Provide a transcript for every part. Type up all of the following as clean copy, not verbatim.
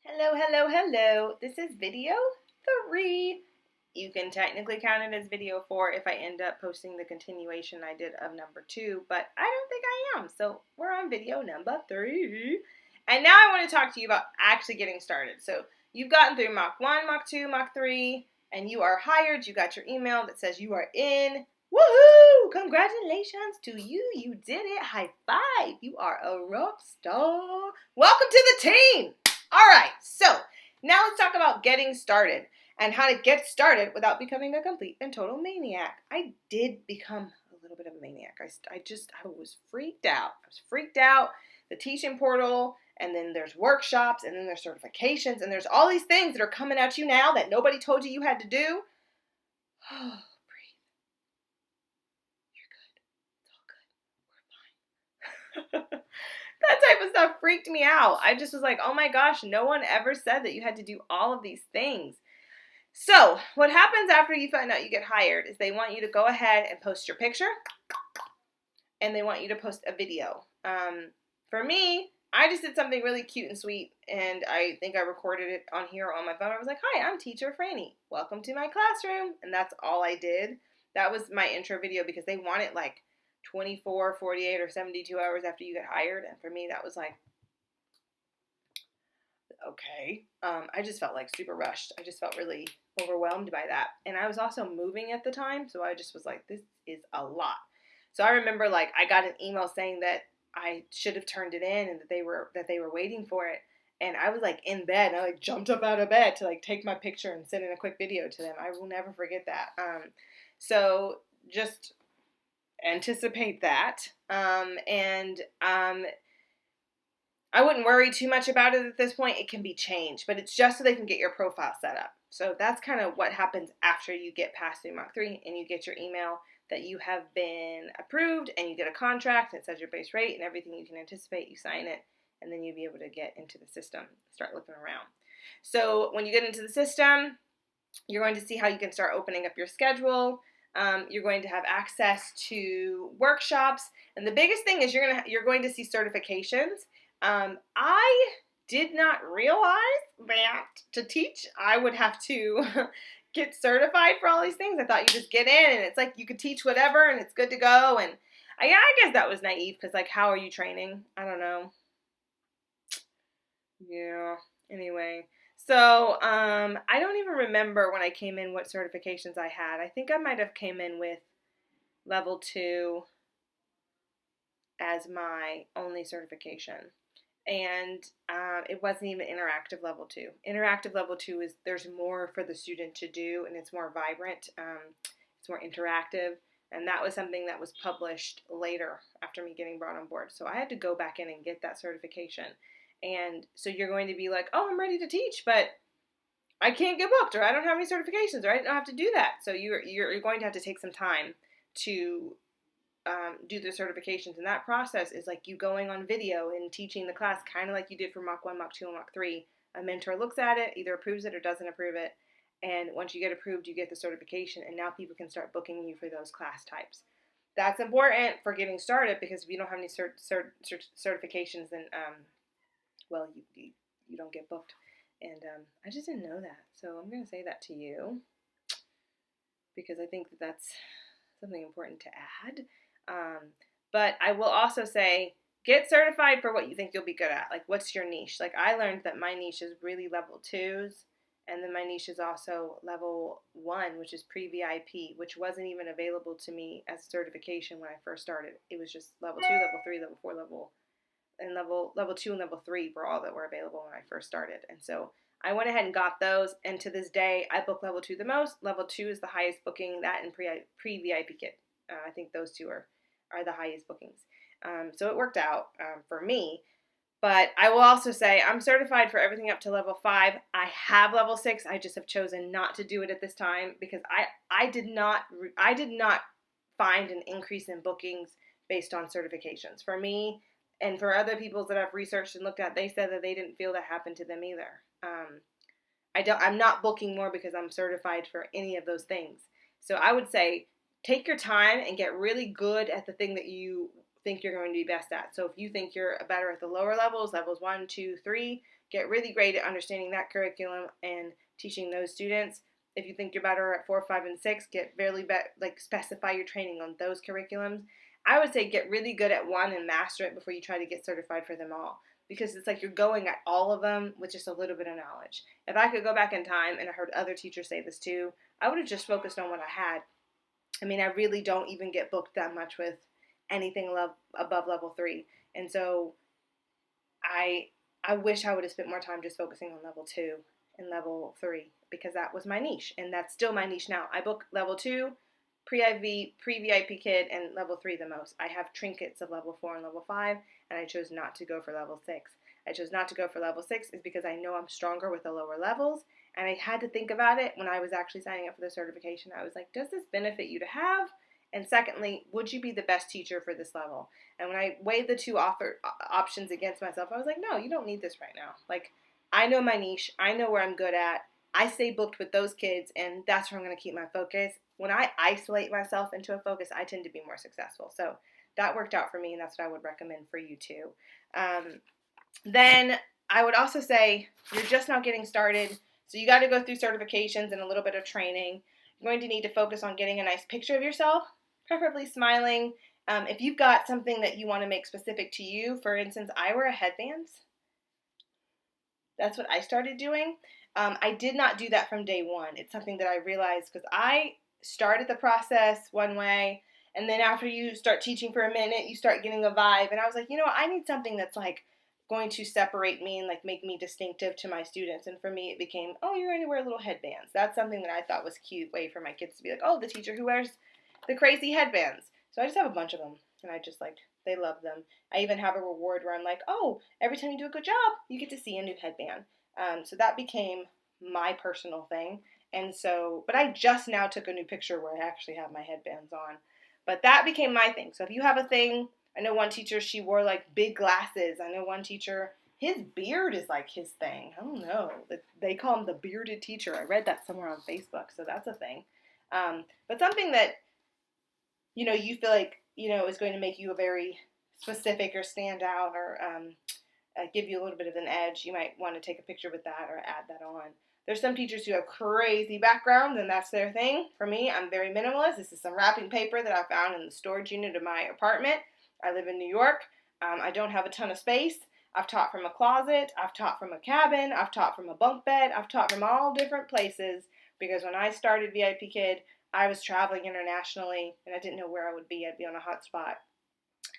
Hello, hello, hello. This is video 3. You can technically count it as video 4 if I end up posting the continuation I did of number 2, but I don't think I am. So we're on video number 3. And now I want to talk to you about actually getting started. So you've gotten through Mach 1, Mach 2, Mach 3, and you are hired. You got your email that says you are in. Woohoo! Congratulations to you. You did it. High five. You are a rock star. Welcome to the team. All right, so now let's talk about getting started and how to get started without becoming a complete and total maniac. I did become a little bit of a maniac. I was freaked out. I was freaked out. The teaching portal, and then there's workshops, and then there's certifications, and there's all these things that are coming at you now that nobody told you had to do. Oh, breathe. You're good. It's all good. We're fine. That type of stuff freaked me out. I just was like, oh my gosh, no one ever said that you had to do all of these things. So what happens after you find out you get hired is they want you to go ahead and post your picture, and they want you to post a video. For me, I just did something really cute and sweet, and I think I recorded it on here on my phone. I was like, hi, I'm teacher Franny. Welcome to my classroom. And that's all I did. That was my intro video because they want it like 24, 48, or 72 hours after you get hired. And for me, that was like, okay. I just felt like super rushed. I just felt really overwhelmed by that. And I was also moving at the time, so I just was like, this is a lot. So I remember like I got an email saying that I should have turned it in and that they were waiting for it. And I was like in bed, and I like jumped up out of bed to like take my picture and send in a quick video to them. I will never forget that. So just anticipate that. I wouldn't worry too much about it at this point. It can be changed, but it's just so they can get your profile set up. So that's kind of what happens after you get past through Mach 3 and you get your email that you have been approved, and you get a contract that says your base rate and everything you can anticipate. You sign it, and then you'll be able to get into the system, start looking around. So when you get into the system, you're going to see how you can start opening up your schedule. You're going to have access to workshops, and the biggest thing is you're going to see certifications. I did not realize that to teach, I would have to get certified for all these things. I thought you just get in, and it's like you could teach whatever, and it's good to go. And I guess that was naive because, like, how are you training? I don't know. Yeah. Anyway, so I don't even remember when I came in what certifications I had. I think I might have came in with level 2 as my only certification. And it wasn't even interactive level 2. Interactive level 2 is there's more for the student to do, and it's more vibrant. It's more interactive, and that was something that was published later after me getting brought on board. So I had to go back in and get that certification. And so you're going to be like, oh, I'm ready to teach, but I can't get booked, or I don't have any certifications, or I don't have to do that. So you're going to have to take some time to do the certifications, and that process is like you going on video and teaching the class, kind of like you did for Mach 1, Mach 2, and Mach 3. A mentor looks at it, either approves it or doesn't approve it, and once you get approved, you get the certification, and now people can start booking you for those class types. That's important for getting started, because if you don't have any certifications, then well, you don't get booked. And I just didn't know that, so I'm going to say that to you because I think that that's something important to add. But I will also say, get certified for what you think you'll be good at. Like, what's your niche? Like, I learned that my niche is really level 2s, and then my niche is also level 1, which is pre-VIP, which wasn't even available to me as a certification when I first started. It was just level 2, level 3, level 4, level 2 and level 3 were all that were available when I first started. And so I went ahead and got those, and to this day, I book level 2 the most. Level 2 is the highest booking, that and pre-VIP kit. I think those two are the highest bookings. So it worked out for me. But I will also say I'm certified for everything up to level 5. I have level 6. I just have chosen not to do it at this time because I did not find an increase in bookings based on certifications. For me and for other people that I've researched and looked at, they said that they didn't feel that happened to them either. I'm not booking more because I'm certified for any of those things. So I would say take your time and get really good at the thing that you think you're going to be best at. So if you think you're better at the lower levels, levels 1, 2, 3, get really great at understanding that curriculum and teaching those students. If you think you're better at 4, 5, and 6, get really specify your training on those curriculums. I would say get really good at one and master it before you try to get certified for them all, because it's like you're going at all of them with just a little bit of knowledge. If I could go back in time, and I heard other teachers say this too, I would have just focused on what I had. I mean, I really don't even get booked that much with anything above level 3. And so I wish I would have spent more time just focusing on level 2 and level 3, because that was my niche, and that's still my niche now. I book level 2, pre-IV, pre-VIP kid, and level 3 the most. I have trinkets of level 4 and level 5, and I chose not to go for level 6. I chose not to go for level 6 is because I know I'm stronger with the lower levels, and I had to think about it when I was actually signing up for the certification. I was like, does this benefit you to have? And secondly, would you be the best teacher for this level? And when I weighed the two options against myself, I was like, no, you don't need this right now. Like, I know my niche. I know where I'm good at. I stay booked with those kids, and that's where I'm going to keep my focus. When I isolate myself into a focus, I tend to be more successful. So that worked out for me, and that's what I would recommend for you too. Then I would also say you're just now getting started, so you got to go through certifications and a little bit of training. You're going to need to focus on getting a nice picture of yourself, preferably smiling. If you've got something that you want to make specific to you, for instance, I wear headbands. That's what I started doing. I did not do that from day one. It's something that I realized because I started the process one way, and then after you start teaching for a minute, you start getting a vibe. And I was like, you know what? I need something that's like going to separate me and like make me distinctive to my students. And for me, it became, oh, you're going to wear little headbands. That's something that I thought was a cute way for my kids to be like, oh, the teacher who wears the crazy headbands. So I just have a bunch of them, and I just like, they love them. I even have a reward where I'm like, oh, every time you do a good job, you get to see a new headband. So that became my personal thing. And so, but I just now took a new picture where I actually have my headbands on. But that became my thing. So if you have a thing, I know one teacher, she wore like big glasses. I know one teacher, his beard is like his thing. I don't know. They call him the bearded teacher. I read that somewhere on Facebook, so that's a thing. But something that, you know, you feel like, you know, is going to make you a very specific or stand out or give you a little bit of an edge, you might want to take a picture with that or add that on. There's some teachers who have crazy backgrounds, and that's their thing. For me, I'm very minimalist. This is some wrapping paper that I found in the storage unit of my apartment. I live in New York. I don't have a ton of space. I've taught from a closet. I've taught from a cabin. I've taught from a bunk bed. I've taught from all different places, because when I started VIP Kid, I was traveling internationally, and I didn't know where I would be. I'd be on a hot spot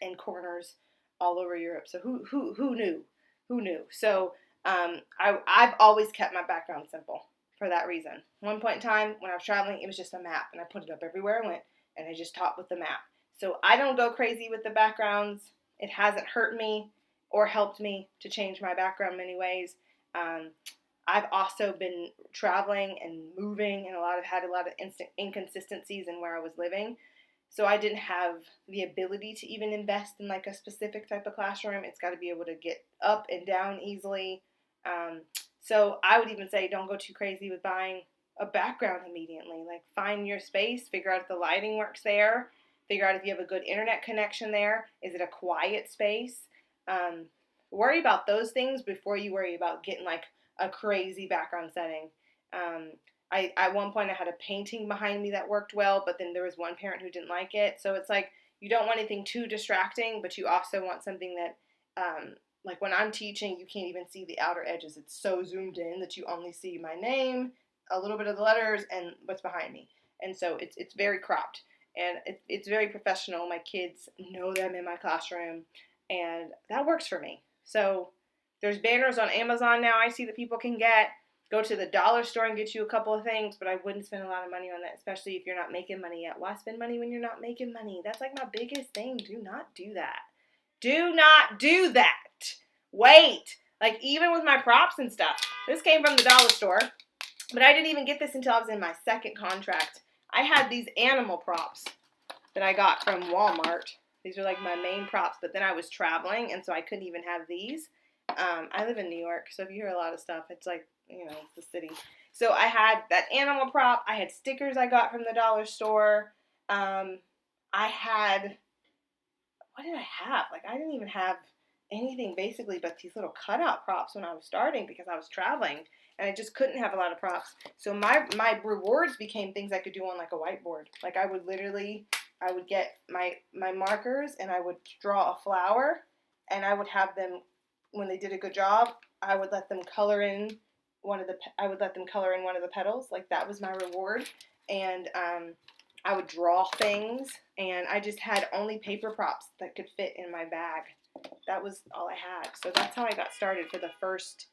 in corners all over Europe. So who knew? Who knew? So I've always kept my background simple for that reason. One point in time when I was traveling, it was just a map, and I put it up everywhere I went, and I just taught with the map. So I don't go crazy with the backgrounds. It hasn't hurt me or helped me to change my background in many ways. I've also been traveling and moving, and had a lot of inconsistencies in where I was living. So I didn't have the ability to even invest in like a specific type of classroom. It's got to be able to get up and down easily. So I would even say don't go too crazy with buying a background immediately. Like, find your space, figure out if the lighting works there, figure out if you have a good internet connection there. Is it a quiet space? Worry about those things before you worry about getting like a crazy background setting. At one point I had a painting behind me that worked well, but then there was one parent who didn't like it. So it's like, you don't want anything too distracting, but you also want something that, like when I'm teaching, you can't even see the outer edges. It's so zoomed in that you only see my name, a little bit of the letters, and what's behind me. And so it's very cropped, and it's very professional. My kids know them in my classroom, and that works for me. So there's banners on Amazon now I see that people can get. Go to the dollar store and get you a couple of things, but I wouldn't spend a lot of money on that, especially if you're not making money yet. Why spend money when you're not making money? That's like my biggest thing. Do not do that. Do not do that. Wait. Like, even with my props and stuff. This came from the dollar store, but I didn't even get this until I was in my second contract. I had these animal props that I got from Walmart. These are like my main props, but then I was traveling, and so I couldn't even have these. I live in New York, so if you hear a lot of stuff, it's like, you know, it's the city. So I had that animal prop. I had stickers I got from the dollar store. I had what did I have? Like, I didn't even have anything basically but these little cutout props when I was starting because I was traveling and I just couldn't have a lot of props. So my rewards became things I could do on like a whiteboard. Like I would get my markers and I would draw a flower and I would have them, when they did a good job, I would let them color in one of the petals. Like that was my reward. And I would draw things, and I just had only paper props that could fit in my bag. That was all I had. So that's how I got started for the first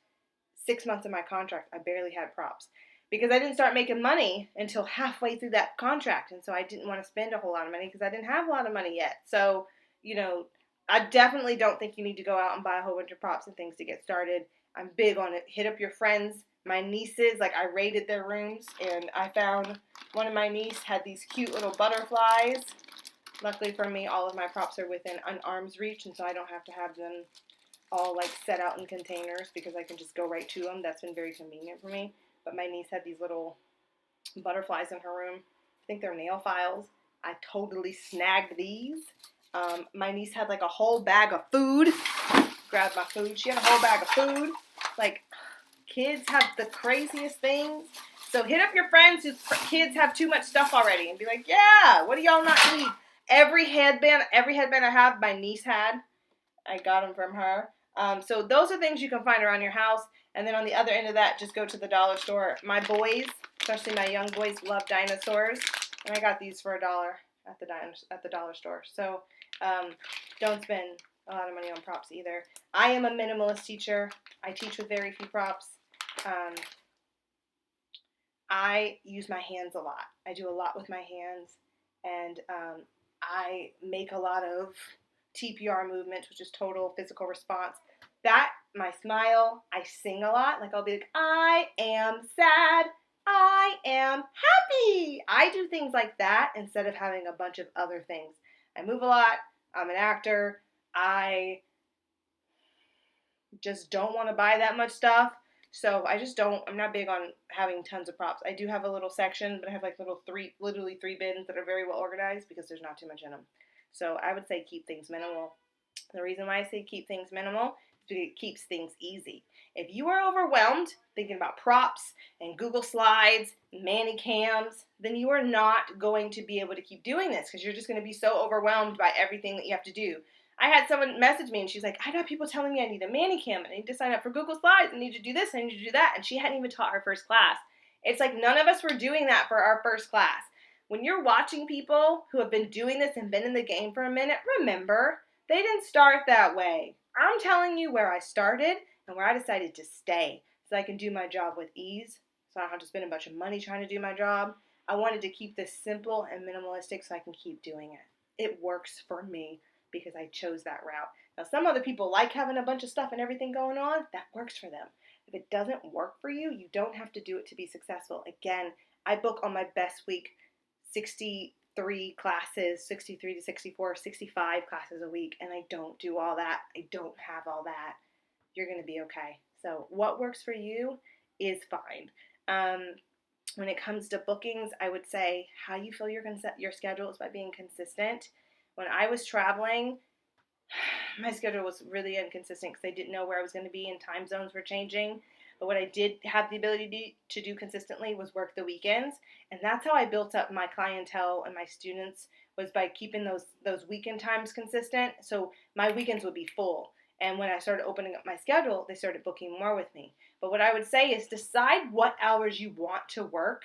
6 months of my contract. I barely had props because I didn't start making money until halfway through that contract. And so I didn't want to spend a whole lot of money because I didn't have a lot of money yet. So, I definitely don't think you need to go out and buy a whole bunch of props and things to get started. I'm big on it. Hit up your friends. My nieces, like I raided their rooms and I found one of my nieces had these cute little butterflies. Luckily for me, all of my props are within an arm's reach, and so I don't have to have them all like set out in containers because I can just go right to them. That's been very convenient for me. But my niece had these little butterflies in her room. I think they're nail files. I totally snagged these. My niece had like a whole bag of food. Grabbed my food. She had a whole bag of food. Like, kids have the craziest things. So hit up your friends whose kids have too much stuff already and be like, yeah, what do y'all not need? Every headband I have, my niece had. I got them from her. So those are things you can find around your house. And then on the other end of that, just go to the dollar store. My boys, especially my young boys, love dinosaurs. And I got these for $1 at the dollar store. So don't spend a lot of money on props either. I am a minimalist teacher. I teach with very few props. I use my hands a lot. I do a lot with my hands, and I make a lot of TPR movements, which is total physical response. That, my smile, I sing a lot. Like I'll be like, I am sad, I am happy. I do things like that instead of having a bunch of other things. I move a lot. I'm an actor. I just don't want to buy that much stuff. So I'm not big on having tons of props. I do have a little section, but I have like literally three bins that are very well organized because there's not too much in them. So I would say keep things minimal. The reason why I say keep things minimal is because it keeps things easy. If you are overwhelmed thinking about props and Google Slides, Manicams, then you are not going to be able to keep doing this because you're just going to be so overwhelmed by everything that you have to do. I had someone message me and she's like, I got people telling me I need a Manicam, I need to sign up for Google Slides, I need to do this, I need to do that, and she hadn't even taught her first class. It's like none of us were doing that for our first class. When you're watching people who have been doing this and been in the game for a minute, remember, they didn't start that way. I'm telling you where I started and where I decided to stay so I can do my job with ease, so I don't have to spend a bunch of money trying to do my job. I wanted to keep this simple and minimalistic so I can keep doing it. It works for me because I chose that route. Now, some other people like having a bunch of stuff and everything going on. That works for them. If it doesn't work for you, you don't have to do it to be successful. Again, I book on my best week 63 classes, 63 to 64, 65 classes a week, and I don't do all that. I don't have all that. You're going to be okay. So what works for you is fine. When it comes to bookings, I would say how you fill your schedule is by being consistent. When I was traveling, my schedule was really inconsistent because I didn't know where I was going to be and time zones were changing. But what I did have the ability to do consistently was work the weekends. And that's how I built up my clientele and my students, was by keeping those weekend times consistent. So my weekends would be full. And when I started opening up my schedule, they started booking more with me. But what I would say is decide what hours you want to work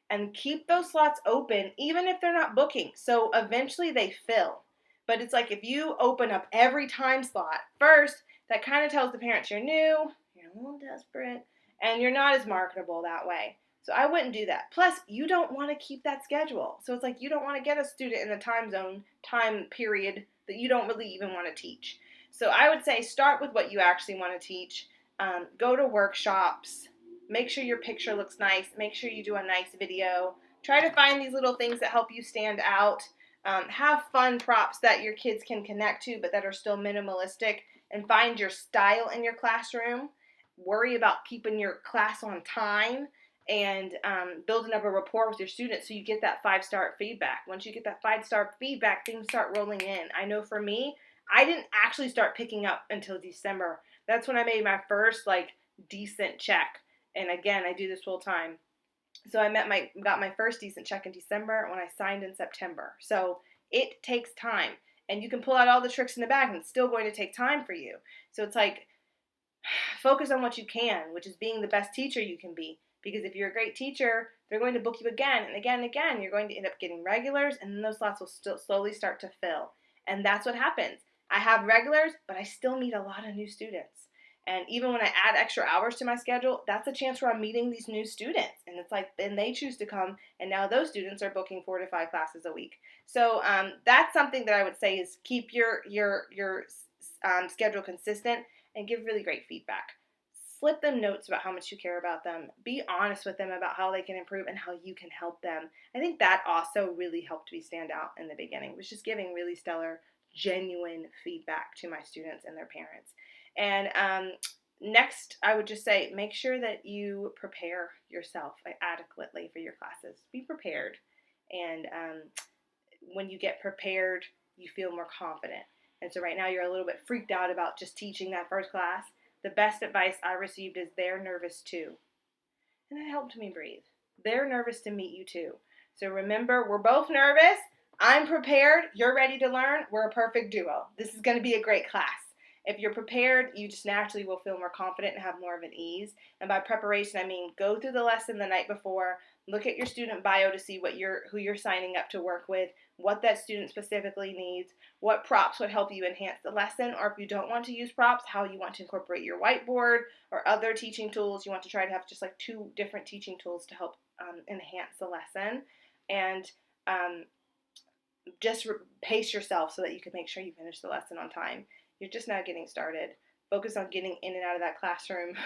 and keep those slots open even if they're not booking. So eventually they fill. But it's like if you open up every time slot first, that kind of tells the parents you're new, you're a little desperate, and you're not as marketable that way. So I wouldn't do that. Plus, you don't want to keep that schedule. So it's like you don't want to get a student in a time period that you don't really even want to teach. So I would say start with what you actually want to teach. Go to workshops. Make sure your picture looks nice. Make sure you do a nice video. Try to find these little things that help you stand out. Have fun props that your kids can connect to, but that are still minimalistic. And find your style in your classroom. Worry about keeping your class on time and building up a rapport with your students so you get that 5-star feedback. Once you get that 5-star feedback, things start rolling in. I know for me, I didn't actually start picking up until December. That's when I made my first like decent check. And again, I do this full time. So I got my first decent check in December when I signed in September. So it takes time. And you can pull out all the tricks in the bag and it's still going to take time for you. So it's like focus on what you can, which is being the best teacher you can be. Because if you're a great teacher, they're going to book you again and again and again. You're going to end up getting regulars, and then those slots will still slowly start to fill. And that's what happens. I have regulars, but I still meet a lot of new students. And even when I add extra hours to my schedule, that's a chance where I'm meeting these new students. And it's like, then they choose to come, and now those students are booking 4 to 5 classes a week. So that's something that I would say is keep your schedule consistent and give really great feedback. Slip them notes about how much you care about them. Be honest with them about how they can improve and how you can help them. I think that also really helped me stand out in the beginning, was just giving really stellar, genuine feedback to my students and their parents. And next, I would just say make sure that you prepare yourself adequately for your classes. Be prepared. And when you get prepared, you feel more confident. And so right now you're a little bit freaked out about just teaching that first class. The best advice I received is they're nervous too. And that helped me breathe. They're nervous to meet you too. So remember, we're both nervous. I'm prepared. You're ready to learn. We're a perfect duo. This is going to be a great class. If you're prepared, you just naturally will feel more confident and have more of an ease. And by preparation, I mean go through the lesson the night before, look at your student bio to see who you're signing up to work with, what that student specifically needs, what props would help you enhance the lesson, or if you don't want to use props, how you want to incorporate your whiteboard or other teaching tools. You want to try to have just like 2 different teaching tools to help enhance the lesson. And just pace yourself so that you can make sure you finish the lesson on time. You're just now getting started. Focus on getting in and out of that classroom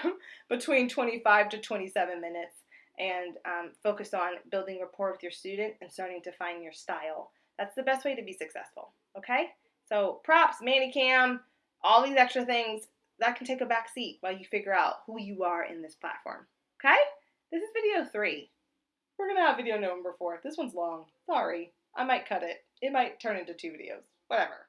between 25 to 27 minutes, and focus on building rapport with your student and starting to find your style. That's the best way to be successful, okay? So props, Manicam, all these extra things, that can take a back seat while you figure out who you are in this platform, okay? This is video 3. We're going to have video number 4. This one's long. Sorry. I might cut it. It might turn into 2 videos. Whatever.